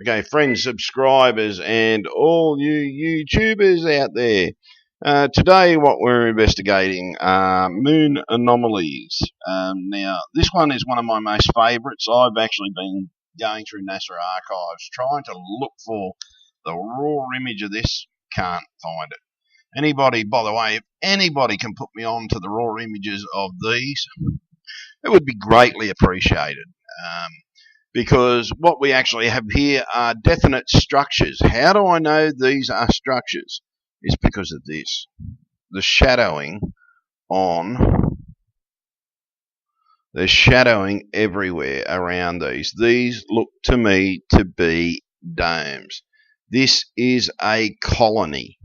Okay, friends, subscribers, and all you YouTubers out there. Today, what we're investigating are moon anomalies. Now, this one is one of my most favourites. I've actually been going through NASA archives trying to look for the raw image of this. Can't find it. Anybody, by the way, if anybody can put me on to the raw images of these, it would be greatly appreciated. Because what we actually have here are definite structures. How do I know these are structures? It's because of this. The shadowing there's shadowing everywhere around these. These look to me to be domes. This is a colony.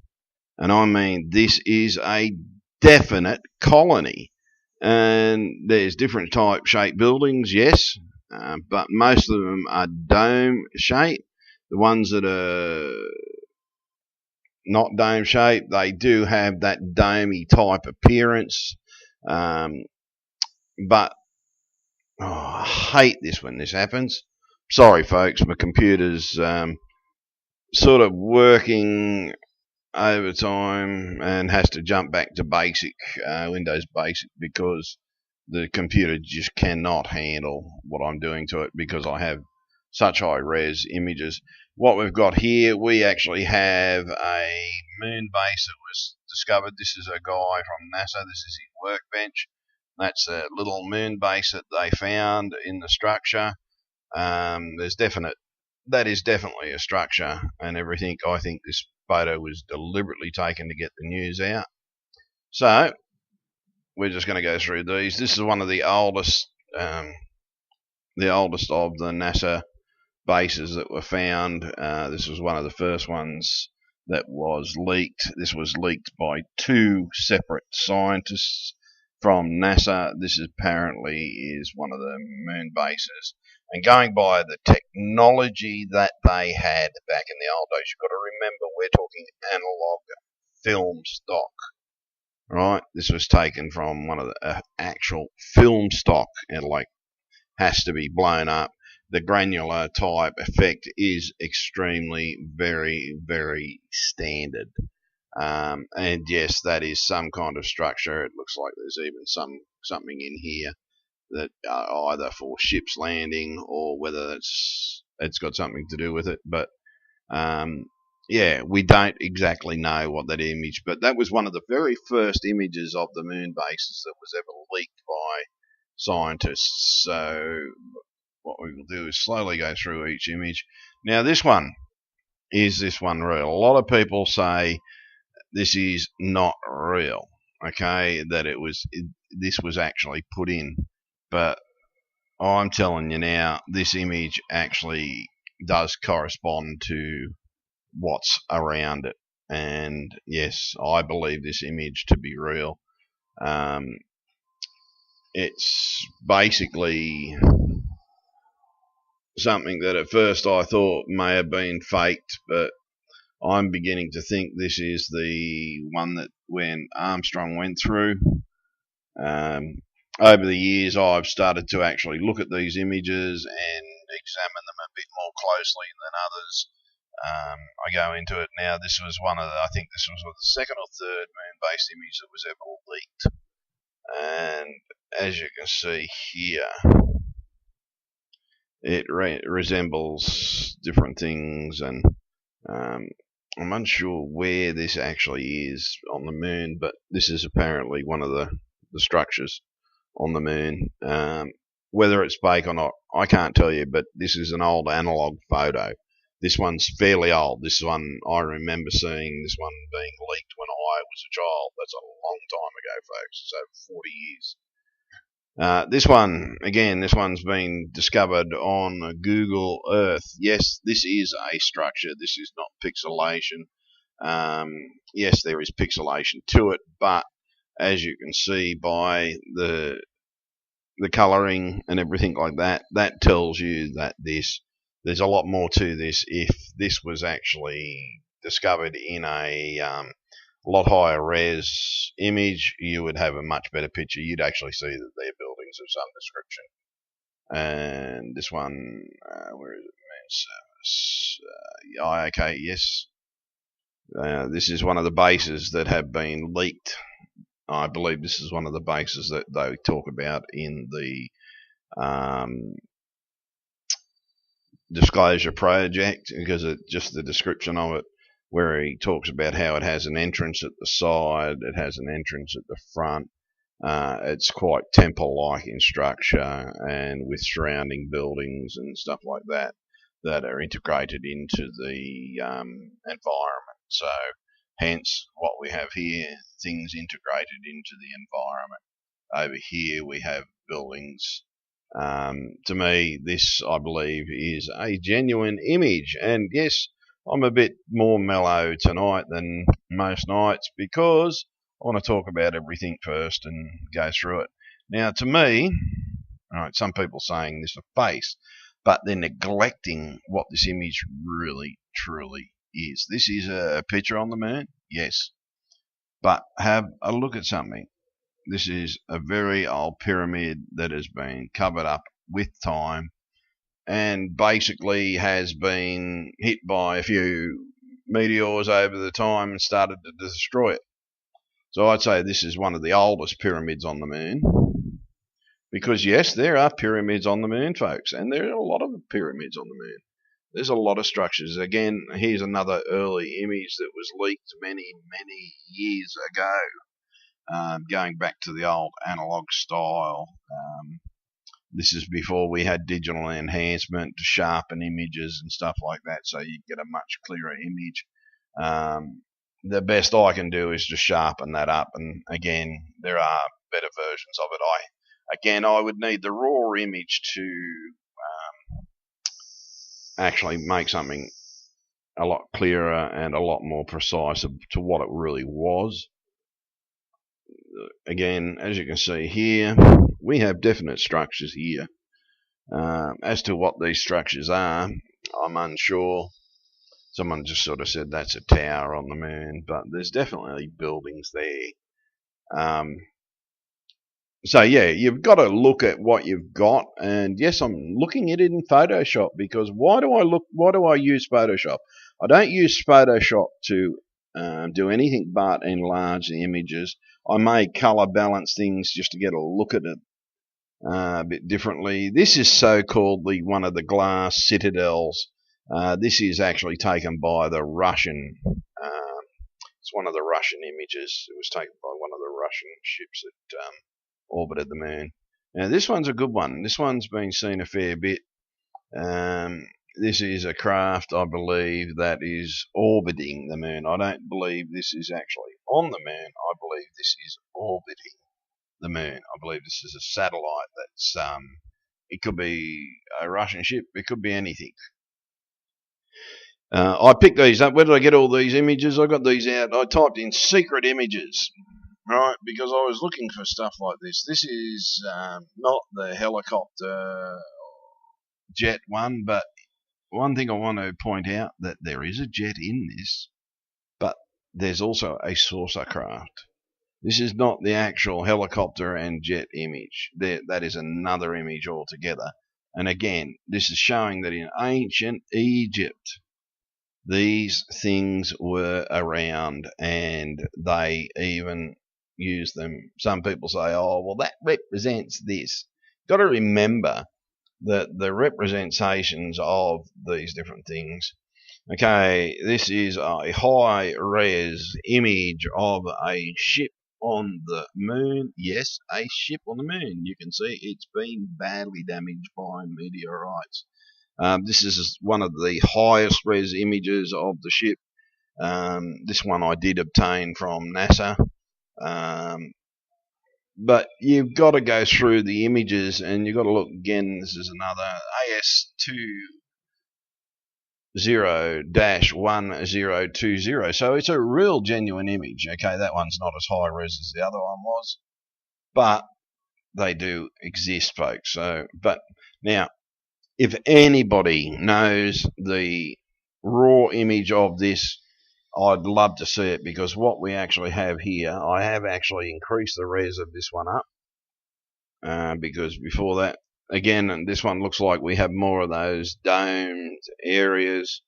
And I mean, this is a definite colony. And there's different type shaped buildings, yes. But most of them are dome shaped. The ones that are not dome shaped, they do have that domey type appearance. But I hate this when this happens. Sorry, folks, my computer's sort of working overtime and has to jump back to basic, Windows Basic, because the computer just cannot handle what I'm doing to it because I have such high res images. What we've got here, we actually have a moon base that was discovered. This is a guy from NASA. This is his workbench. That's a little moon base that they found in the structure. That is definitely a structure and everything. I think this photo was deliberately taken to get the news out. So we're just going to go through these. This is one of the oldest of the NASA bases that were found. This was one of the first ones that was leaked. This was leaked by two separate scientists from NASA. This apparently is one of the moon bases. And going by the technology that they had back in the old days, you've got to remember we're talking analog film stock. Right, this was taken from one of the actual film stock, and like has to be blown up. The granular type effect is extremely very, very standard. And yes, that is some kind of structure. It looks like there's even something in here that either for ships landing or whether it's got something to do with it. But yeah, we don't exactly know what that image, but that was one of the very first images of the moon bases that was ever leaked by scientists. So what we will do is slowly go through each image. Now this one, is this one real? A lot of people say this is not real, okay, that this was actually put in, but I'm telling you now, this image actually does correspond to what's around it. And yes, I believe this image to be real. It's basically something that at first I thought may have been faked, but I'm beginning to think this is the one that when Armstrong went through. Over the years, I've started to actually look at these images and examine them a bit more closely than others. I go into it now. This was I think this was the second or third moon-based image that was ever leaked. And as you can see here, it resembles different things, and I'm unsure where this actually is on the moon, but this is apparently one of the structures on the moon. Whether it's fake or not, I can't tell you, but this is an old analog photo. This one's fairly old. This one, I remember seeing this one being leaked when I was a child. That's a long time ago, folks. It's over 40 years. This one, again, this one's been discovered on Google Earth. Yes, this is a structure. This is not pixelation. Yes, there is pixelation to it, but as you can see by the colouring and everything like that, that tells you that there's a lot more to this. If this was actually discovered in a lot higher res image, you would have a much better picture. You'd actually see that they're buildings of some description. And this one, where is it? okay, yes. This is one of the bases that have been leaked. I believe this is one of the bases that they talk about in the disclosure project, because just the description of it, where he talks about how it has an entrance at the side, it has an entrance at the front. It's quite temple-like in structure, and with surrounding buildings and stuff like that that are integrated into the environment. So hence what we have here, things integrated into the environment. Over here we have buildings. To me, this, I believe, is a genuine image. And yes, I'm a bit more mellow tonight than most nights because I want to talk about everything first and go through it. Now, to me, right, some people saying this a face, but they're neglecting what this image really, truly is. This is a picture on the moon, yes, but have a look at something. This is a very old pyramid that has been covered up with time and basically has been hit by a few meteors over the time and started to destroy it. So I'd say this is one of the oldest pyramids on the moon. Because yes, there are pyramids on the moon, folks, and there are a lot of pyramids on the moon. There's a lot of structures. Again, here's another early image that was leaked many, many years ago. Going back to the old analog style. This is before we had digital enhancement to sharpen images and stuff like that, so you get a much clearer image. The best I can do is to sharpen that up, and again, there are better versions of it. I would need the raw image to actually make something a lot clearer and a lot more precise to what it really was. Again, as you can see here, we have definite structures here. As to what these structures are, I'm unsure. Someone just sort of said that's a tower on the moon, but there's definitely buildings there. So yeah, you've got to look at what you've got, and yes, I'm looking at it in Photoshop, because why do I use Photoshop? I don't use Photoshop to do anything but enlarge the images. I may color balance things just to get a look at it a bit differently. This is so-called one of the glass citadels. This is actually taken by the Russian. It's one of the Russian images. It was taken by one of the Russian ships that orbited the moon. Now this one's a good one. This one's been seen a fair bit. This is a craft, I believe, that is orbiting the moon. I don't believe this is actually on the moon. I believe this is orbiting the moon. I believe this is a satellite that's, it could be a Russian ship, it could be anything. I picked these up. Where did I get all these images? I got these out. I typed in secret images, right, because I was looking for stuff like this. This is not the helicopter jet one, but one thing I want to point out, that there is a jet in this, but there's also a saucer craft. This is not the actual helicopter and jet image. That is another image altogether. And again, this is showing that in ancient Egypt, these things were around, and they even used them. Some people say, oh, well, that represents this. Got to remember that the representations of these different things. Okay, this is a high-res image of a ship on the moon. Yes, a ship on the moon. You can see it's been badly damaged by meteorites. This is one of the highest res images of the ship. This one I did obtain from NASA. But you've got to go through the images, and you've got to look again. This is another AS20-1020. So it's a real genuine image. Okay, that one's not as high res as the other one was, but they do exist, folks. So, but now, if anybody knows the raw image of this, I'd love to see it, because what we actually have here, I have actually increased the res of this one up, because before that again, this one looks like we have more of those domed areas,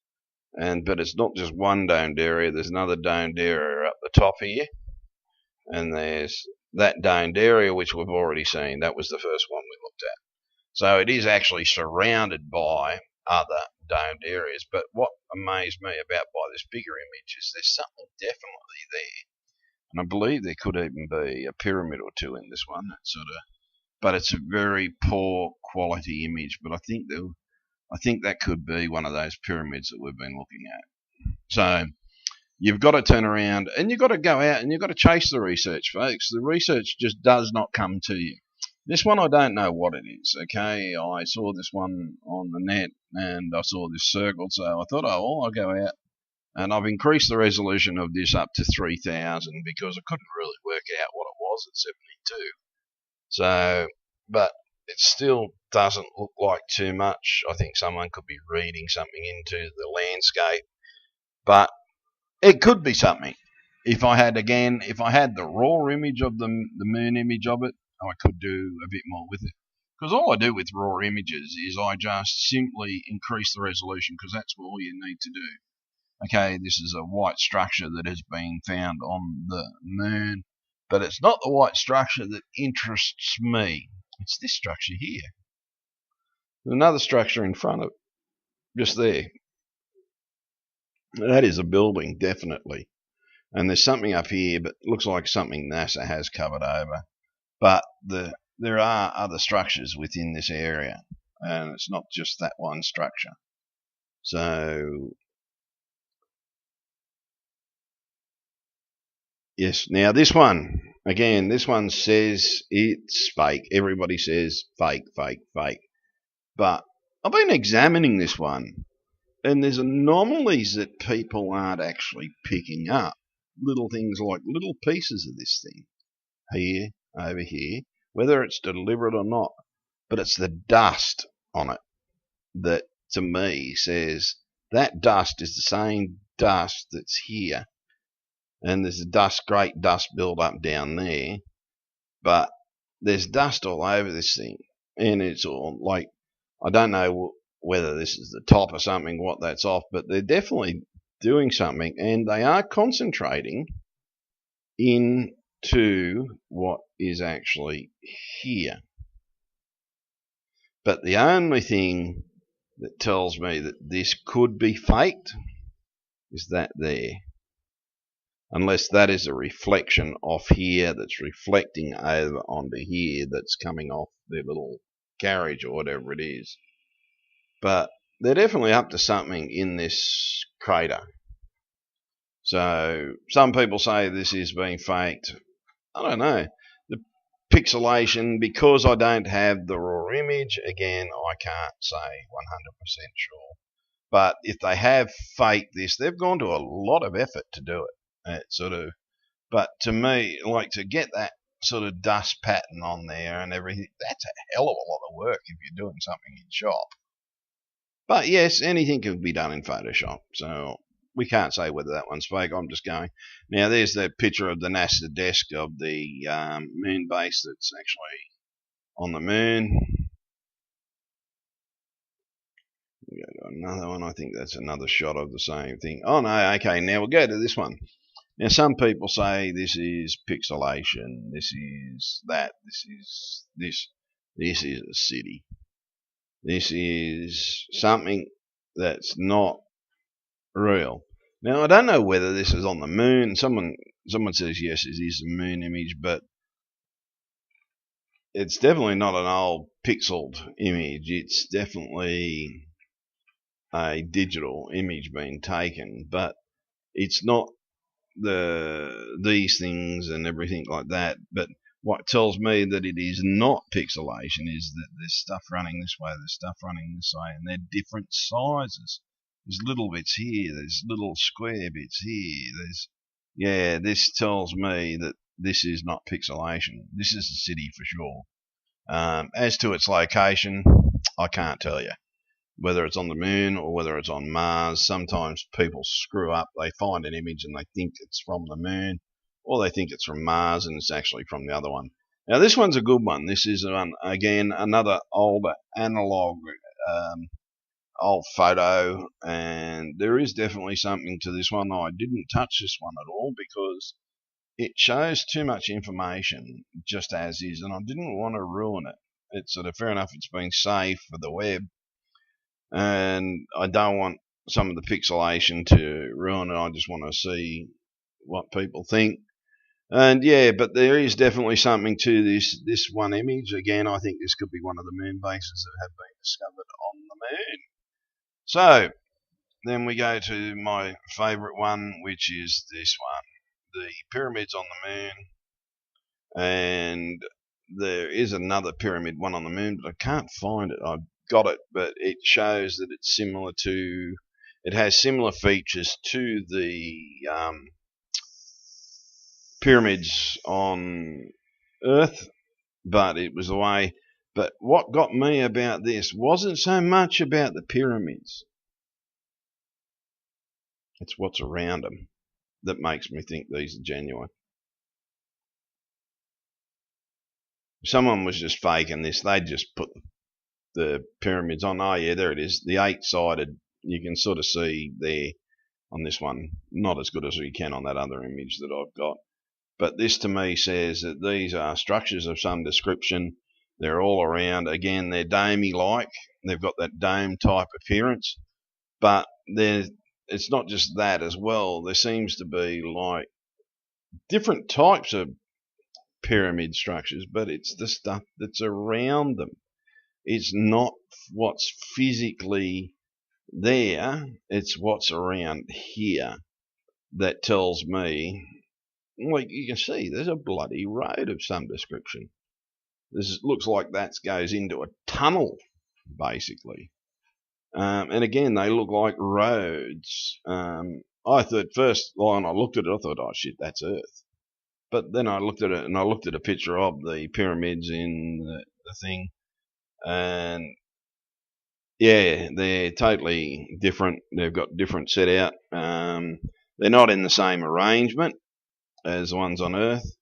but it's not just one domed area. There's another domed area up the top here, and there's that domed area which we've already seen. That was the first one we looked at. So it is actually surrounded by other domed areas. But what amazed me about by this bigger image is there's something definitely there. And I believe there could even be a pyramid or two in this one. But it's a very poor quality image. But I think that could be one of those pyramids that we've been looking at. So you've got to turn around and you've got to go out and you've got to chase the research, folks. The research just does not come to you. This one, I don't know what it is, okay? I saw this one on the net and I saw this circle, so I thought, I'll go out. And I've increased the resolution of this up to 3000 because I couldn't really work out what it was at 72. So, but it still doesn't look like too much. I think someone could be reading something into the landscape, but it could be something. If I had the raw image of the moon image of it, I could do a bit more with it. Because all I do with raw images is I just simply increase the resolution, because that's all you need to do. Okay, this is a white structure that has been found on the moon, but it's not the white structure that interests me. It's this structure here. There's another structure in front of it, just there. That is a building, definitely. And there's something up here, but it looks like something NASA has covered over. But there are other structures within this area, and it's not just that one structure. So, yes, now this one, again, this one says it's fake. Everybody says fake, fake, fake. But I've been examining this one, and there's anomalies that people aren't actually picking up. Little things like little pieces of this thing here, over here, whether it's deliberate or not, but it's the dust on it that to me says that dust is the same dust that's here, and there's a great dust build up down there, but there's dust all over this thing, and it's all like, I don't know whether this is the top or something, what that's off, but they're definitely doing something, and they are concentrating into what is actually here. But the only thing that tells me that this could be faked is that there. Unless that is a reflection off here that's reflecting over onto here that's coming off their little carriage or whatever it is. But they're definitely up to something in this crater. So some people say this is being faked. I don't know. The pixelation, because I don't have the raw image, again, I can't say 100% sure. But if they have faked this, they've gone to a lot of effort to do it. But to me, like, to get that sort of dust pattern on there and everything, that's a hell of a lot of work if you're doing something in shop. But yes, anything can be done in Photoshop, so we can't say whether that one's fake. I'm just going. Now, there's the picture of the NASA desk of the moon base that's actually on the moon. We go to another one. I think that's another shot of the same thing. Oh, no, okay, now we'll go to this one. Now, some people say this is pixelation, this is that, this is this. This is a city. This is something that's not real. Now, I don't know whether this is on the moon. Someone says yes, it is a moon image, but it's definitely not an old pixeled image. It's definitely a digital image being taken, but it's not these things and everything like that. But what tells me that it is not pixelation is that there's stuff running this way, there's stuff running this way, and they're different sizes. There's little bits here, there's little square bits here, this tells me that this is not pixelation. This is a city for sure. As to its location, I can't tell you. Whether it's on the moon or whether it's on Mars, sometimes people screw up. They find an image and they think it's from the moon, or they think it's from Mars and it's actually from the other one. Now this one's a good one. This is again another older analog, old photo, and there is definitely something to this one. I didn't touch this one at all because it shows too much information just as is, and I didn't want to ruin it. It's sort of fair enough. It's been saved for the web, and I don't want some of the pixelation to ruin it. I just want to see what people think. And yeah, but there is definitely something to this one image. Again, I think this could be one of the moon bases that have been discovered on the moon. So then we go to my favourite one, which is this one, the pyramids on the moon. And there is another pyramid one on the moon, but I can't find it. I've got it, but it shows that it's similar to, it has similar features to the pyramids on Earth, but it was the way. But what got me about this wasn't so much about the pyramids. It's what's around them that makes me think these are genuine. If someone was just faking this, they'd just put the pyramids on. Oh yeah, there it is. The 8-sided, you can sort of see there on this one. Not as good as you can on that other image that I've got. But this to me says that these are structures of some description. They're all around. Again, they're domey-like. They've got that dome type appearance. But it's not just that as well. There seems to be like different types of pyramid structures, but it's the stuff that's around them. It's not what's physically there. It's what's around here that tells me. Like you can see, there's a bloody road of some description. This looks like that goes into a tunnel, basically. And again, they look like roads. I thought first when I looked at it, I thought, oh shit, that's Earth. But then I looked at it and I looked at a picture of the pyramids in the thing, and yeah, they're totally different. They've got different set out. They're not in the same arrangement as the ones on Earth.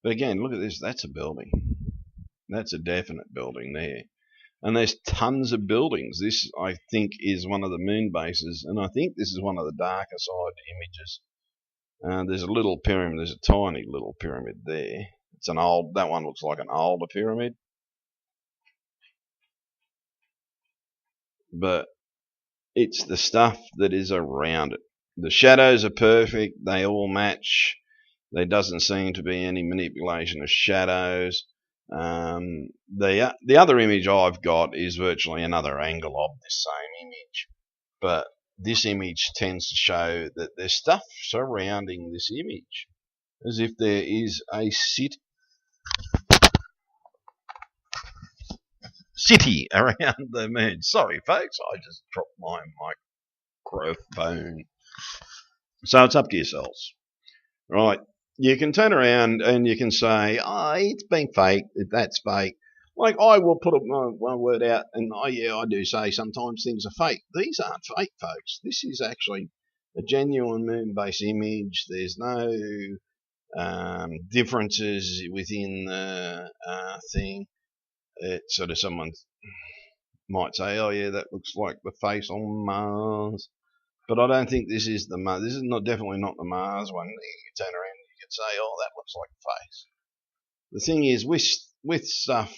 But again, look at this. That's a building. That's a definite building there. And there's tons of buildings. This, I think, is one of the moon bases, and I think this is one of the darker side images. There's a little pyramid. There's a tiny little pyramid there. It's an old. That one looks like an older pyramid. But it's the stuff that is around it. The shadows are perfect. They all match. There doesn't seem to be any manipulation of shadows. The other image I've got is virtually another angle of this same image, but this image tends to show that there's stuff surrounding this image, as if there is a city around the moon. Sorry, folks, I just dropped my microphone. So it's up to yourselves, right? You can turn around and you can say, oh, it's been fake, that's fake. Like, I will put my word out, and yeah, I do say sometimes things are fake. These aren't fake, folks. This is actually a genuine moon base image. There's no differences within the thing. It's sort of, someone might say, oh yeah, that looks like the face on Mars. But I don't think this is the Mars. This is definitely not the Mars one. You can turn around and you can say, oh, that looks like a face. The thing is, with stuff,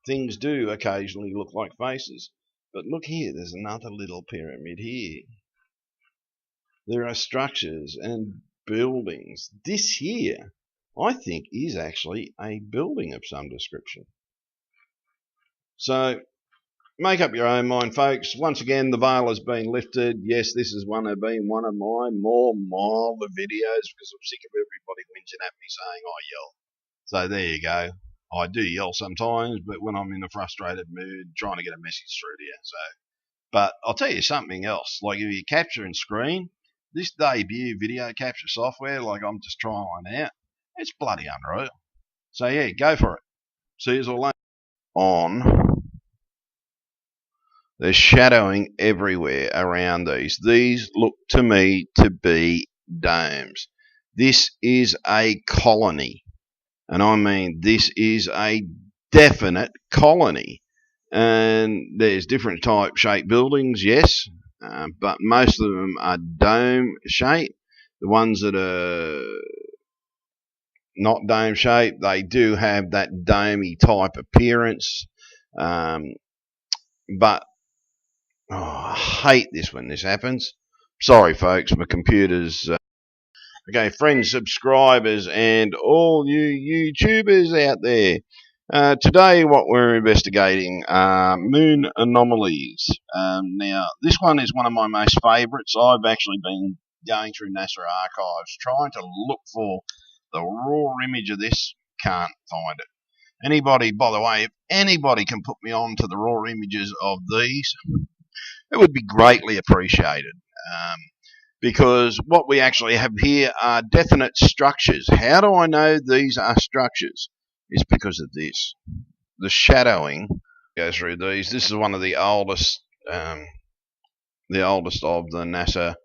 things do occasionally look like faces. But look here, there's another little pyramid here. There are structures and buildings. This here, I think, is actually a building of some description. So make up your own mind, folks. Once again, the veil has been lifted. Yes, this has one of my more milder videos because I'm sick of everybody whinging at me saying I yell. So there you go. I do yell sometimes, but when I'm in a frustrated mood, trying to get a message through to you. So, but I'll tell you something else. Like if you capture and screen, this debut video capture software, like I'm just trying out, it's bloody unreal. So yeah, go for it. See you all later. There's shadowing everywhere around these. These look to me to be domes. This is a colony. And I mean, this is a definite colony. And there's different type shaped buildings, yes, but most of them are dome shaped. The ones that are not dome shaped, they do have that domey type appearance. But I hate this when this happens. Sorry, folks, my computer's. Okay, friends, subscribers, and all you YouTubers out there. Today, what we're investigating are moon anomalies. Now, this one is one of my most favourites. I've actually been going through NASA archives trying to look for the raw image of this. Can't find it. Anybody, by the way, if anybody can put me on to the raw images of these, it would be greatly appreciated. Because what we actually have here are definite structures. How do I know these are structures? It's because of this. The shadowing goes through these. This is one of the oldest of the NASA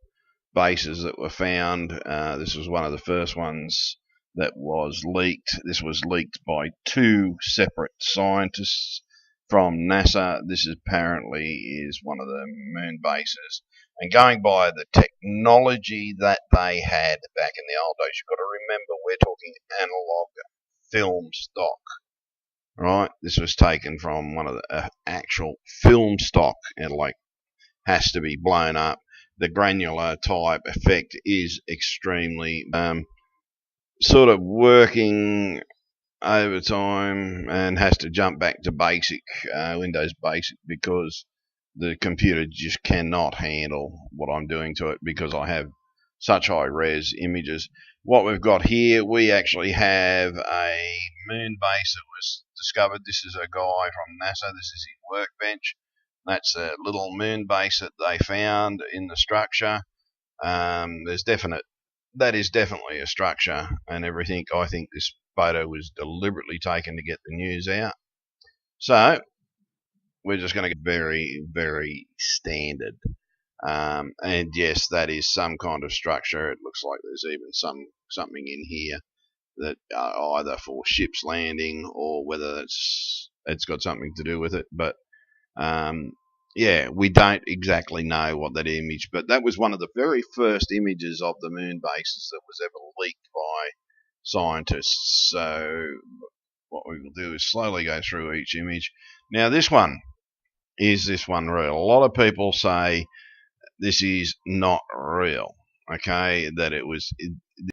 bases that were found. This was one of the first ones that was leaked. This was leaked by two separate scientists from NASA. This apparently is one of the moon bases. And going by the technology that they had back in the old days, you've got to remember we're talking analog film stock, right? This was taken from one of the actual film stock, and like has to be blown up. The granular type effect is extremely sort of working over time and has to jump back to basic, Windows Basic, because the computer just cannot handle what I'm doing to it because I have such high res images. What we've got here, we actually have a moon base that was discovered. This is a guy from NASA. This is his workbench. That's a little moon base that they found in the structure. That is definitely a structure and everything. I think this photo was deliberately taken to get the news out. So we're just going to get very, very standard. And yes, that is some kind of structure. It looks like there's even something in here that either for ships landing or whether it's got something to do with it. But yeah, we don't exactly know what that image, but that was one of the very first images of the moon bases that was ever leaked by scientists. So what we will do is slowly go through each image. Now this one, is this one real? A lot of people say this is not real, okay, that it was